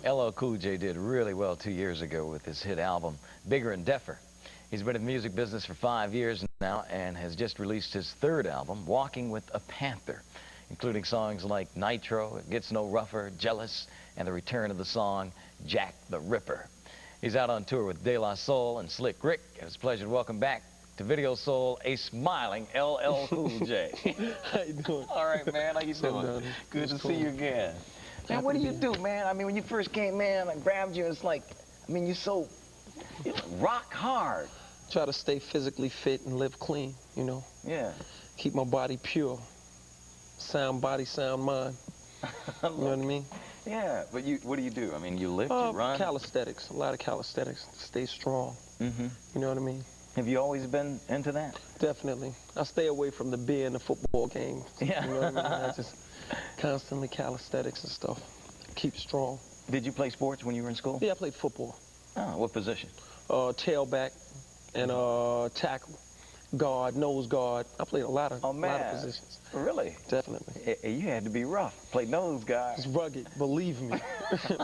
LL Cool J did really well 2 years ago with his hit album, Bigger and Deffer. He's been in the music business for 5 years now and has just released his third album, Walking with a Panther, including songs like Nitro, It Gets No Rougher, Jealous, and the return of the song, Jack the Ripper. He's out on tour with De La Soul and Slick Rick, and it's a pleasure to welcome back to Video Soul, a smiling LL Cool J. How you doing? All right, man. How you doing? Good to see you again. Man, what do you do, man? I mean, when you first came, man, I grabbed you, and it's like, I mean, you're rock hard. Try to stay physically fit and live clean, you know. Yeah. Keep my body pure. Sound body, sound mind. You know what I mean? Yeah, but what do you do? I mean, you lift, you run? Calisthenics, a lot of calisthenics. Stay strong. Mm-hmm. You know what I mean? Have you always been into that? Definitely. I stay away from the beer and the football games. Yeah. You know what I mean? I just constantly calisthenics and stuff. Keep strong. Did you play sports when you were in school? Yeah, I played football. Oh, what position? Tailback and tackle, guard, nose guard. I played a lot of positions. Really? Definitely. You had to be rough. Play nose guard. It's rugged, believe me.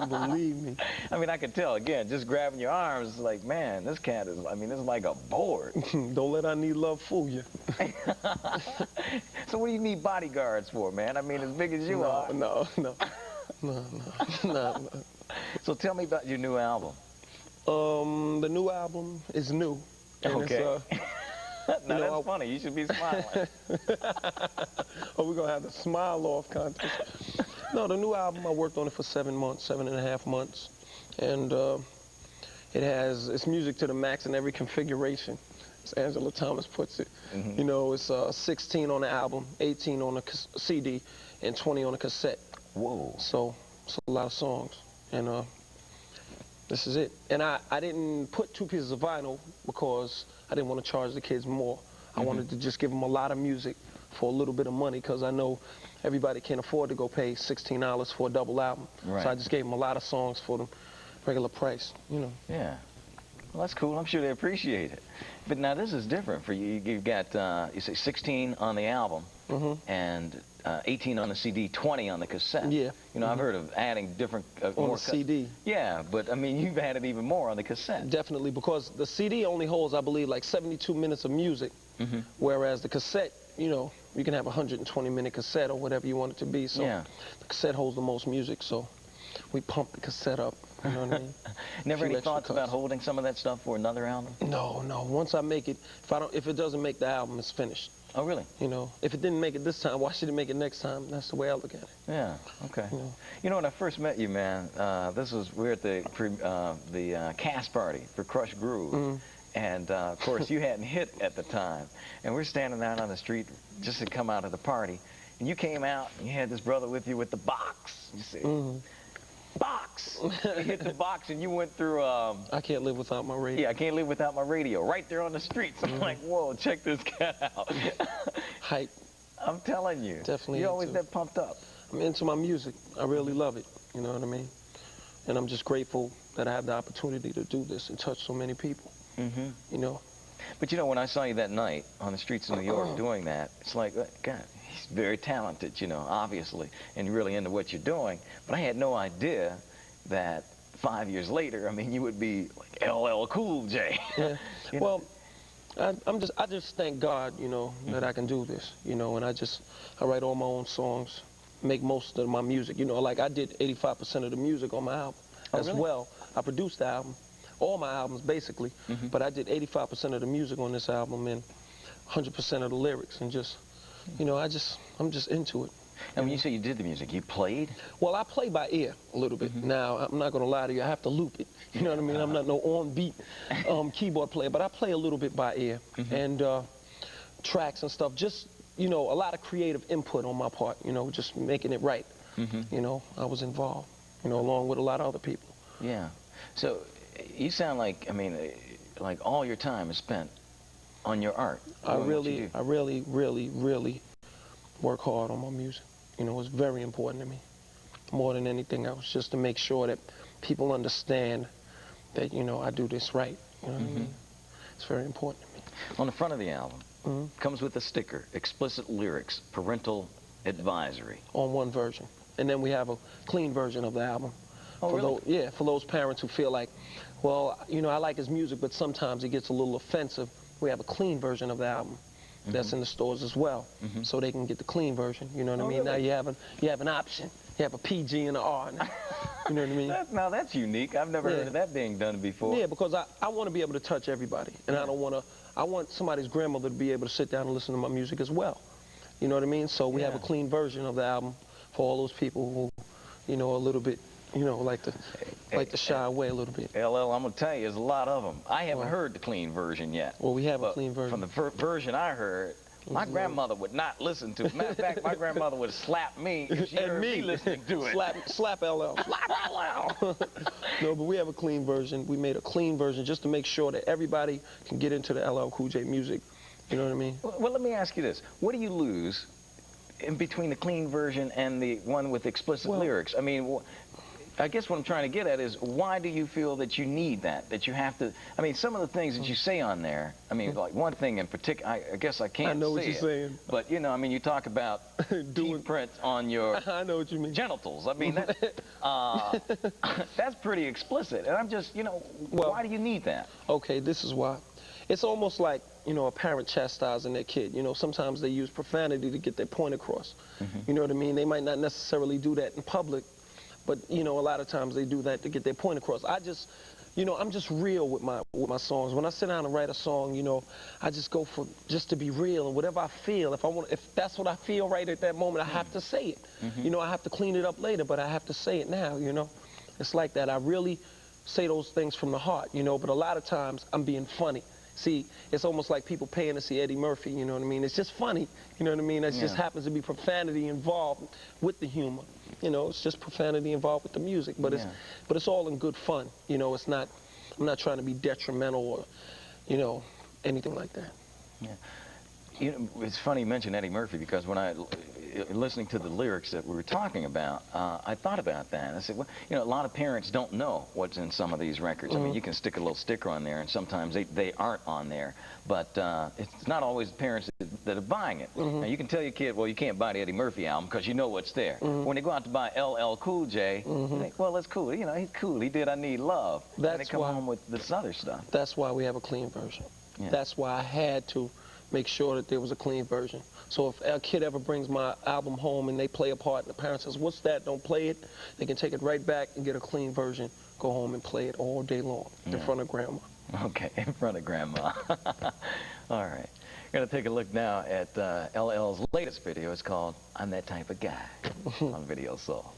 Believe me. I mean, I could tell, again, just grabbing your arms, it's like, man, this cat is, I mean, this is like a board. Don't let I need love fool you. So what do you need bodyguards for, man? I mean, as big as you are. No. So tell me about your new album. The new album is new. Okay. Now that's funny. You should be smiling. Oh, we're going to have the smile off contest. No, the new album, I worked on it for 7 months, 7.5 months. And it's music to the max in every configuration, as Angela Thomas puts it. Mm-hmm. You know, it's 16 on the album, 18 on the CD, and 20 on the cassette. Whoa. So it's a lot of songs. And this is it. And I didn't put 2 pieces of vinyl because I didn't want to charge the kids more. I wanted to just give them a lot of music for a little bit of money because I know everybody can't afford to go pay $16 for a double album. Right. So I just gave them a lot of songs for the regular price, you know. Yeah. Well, that's cool. I'm sure they appreciate it. But now this is different for you. You've got, you say 16 on the album and 18 on the CD, 20 on the cassette. Yeah. You know, I've heard of adding different... on the CD. Yeah, but I mean, you've added even more on the cassette. Definitely, because the CD only holds, I believe, like 72 minutes of music, whereas the cassette, you know, you can have a 120-minute cassette or whatever you want it to be. So the cassette holds the most music, so we pump the cassette up. You know what I mean? Never any thoughts about holding some of that stuff for another album? No. Once I make it, if it doesn't make the album, it's finished. Oh, really? You know, if it didn't make it this time, why should it make it next time? That's the way I look at it. Yeah. Okay. You know, when I first met you, man, we were at the cast party for Crush Groove. And, of course, you hadn't hit at the time. And we're standing out on the street just to come out of the party. And you came out, and you had this brother with you with the box, you see. Box! You hit the box, and you went through... I can't live without my radio. Yeah, I can't live without my radio. Right there on the street. So I'm like, whoa, check this cat out. Hype. I'm telling you. Definitely. You're always that pumped up. I'm into my music. I really love it. You know what I mean? And I'm just grateful that I have the opportunity to do this and touch so many people. You know? But you know, when I saw you that night on the streets of New York doing that, it's like, God, he's very talented, you know, obviously, and you're really into what you're doing. But I had no idea that 5 years later, I mean, you would be like LL Cool J. Yeah. Well, I just thank God, you know, that I can do this, you know, and I write all my own songs, make most of my music, you know, like I did 85% of the music on my album as well. I produced the album. All my albums, basically, but I did 85% of the music on this album and 100% of the lyrics, and just, you know, I'm just into it. And when you say you did the music, you played? Well, I play by ear a little bit. Now, I'm not going to lie to you, I have to loop it. You know what I mean? I'm not no on-beat keyboard player, but I play a little bit by ear. And tracks and stuff, just, you know, a lot of creative input on my part, you know, just making it right. You know, I was involved, you know, along with a lot of other people. Yeah. So, you sound like, I mean, like all your time is spent on your art. I really, really work hard on my music. You know, it's very important to me, more than anything else, just to make sure that people understand that, you know, I do this right. You know what I mean? It's very important to me. On the front of the album, comes with a sticker, explicit lyrics, parental advisory. On one version. And then we have a clean version of the album Oh, for really? those, yeah, for those parents who feel like, well, you know, I like his music, but sometimes it gets a little offensive. We have a clean version of the album that's in the stores as well, so they can get the clean version. You know what I Oh, mean? Now really? you have an option. You have a PG and an R now. You know what I mean? Now that's unique. I've never Yeah. heard of that being done before. Yeah, because I want to be able to touch everybody, and I don't want to. I want somebody's grandmother to be able to sit down and listen to my music as well. You know what I mean? So we have a Yeah. clean version of the album for all those people who, you know, a little bit, you know, like to shy away a little bit. LL, I'm gonna tell you, there's a lot of them. I haven't Well- heard the clean version yet. Well, we have a But clean version. From the version I heard, my grandmother would not listen to it. Matter of fact, my grandmother would slap me if she heard me listening to it. Slap LL. Slap LL. No, but we have a clean version. We made a clean version just to make sure that everybody can get into the LL Cool J music. You know what I mean? Well, let me ask you this. What do you lose in between the clean version and the one with explicit Well- lyrics? I mean, I guess what I'm trying to get at is why do you feel that you need that you have to, I mean, some of the things that you say on there, I mean, like one thing in particular, I guess I can't I know say what you're it, saying. but, you know, I mean, you talk about teeth prints on your I know what you mean. genitals. I mean, that, that's pretty explicit. And I'm just, you know, Well- why do you need that? Okay, this is why. It's almost like, you know, a parent chastising their kid. You know, sometimes they use profanity to get their point across. You know what I mean? They might not necessarily do that in public, but, you know, a lot of times they do that to get their point across. I just, you know, I'm just real with my songs. When I sit down and write a song, you know, I just go for just to be real, and whatever I feel, if that's what I feel right at that moment, I have to say it. You know, I have to clean it up later, but I have to say it now, you know? It's like that. I really say those things from the heart, you know, but a lot of times I'm being funny. See, it's almost like people paying to see Eddie Murphy, you know what I mean? It's just funny, you know what I mean? It just Yeah. happens to be profanity involved with the humor. You know, it's just profanity involved with the music, but Yeah. it's all in good fun. You know, it's not, I'm not trying to be detrimental or, you know, anything like that. Yeah. You know, it's funny you mention Eddie Murphy because when listening to the lyrics that we were talking about, I thought about that. I said, well, you know, a lot of parents don't know what's in some of these records. I mean, you can stick a little sticker on there, and sometimes they aren't on there. But it's not always the parents that are buying it. Now, you can tell your kid, well, you can't buy the Eddie Murphy album because you know what's there. When they go out to buy LL Cool J, they think, well, that's cool. You know, he's cool. He did I Need Love. And they That's come why- home with this other stuff. That's why we have a clean version. Yeah. That's why I had to make sure that there was a clean version. So if a kid ever brings my album home and they play a part and the parent says, what's that, don't play it, they can take it right back and get a clean version, go home and play it all day long in front of grandma. Okay, in front of Grandma. All right. We're going to take a look now at LL's latest video. It's called I'm That Type of Guy on Video Soul.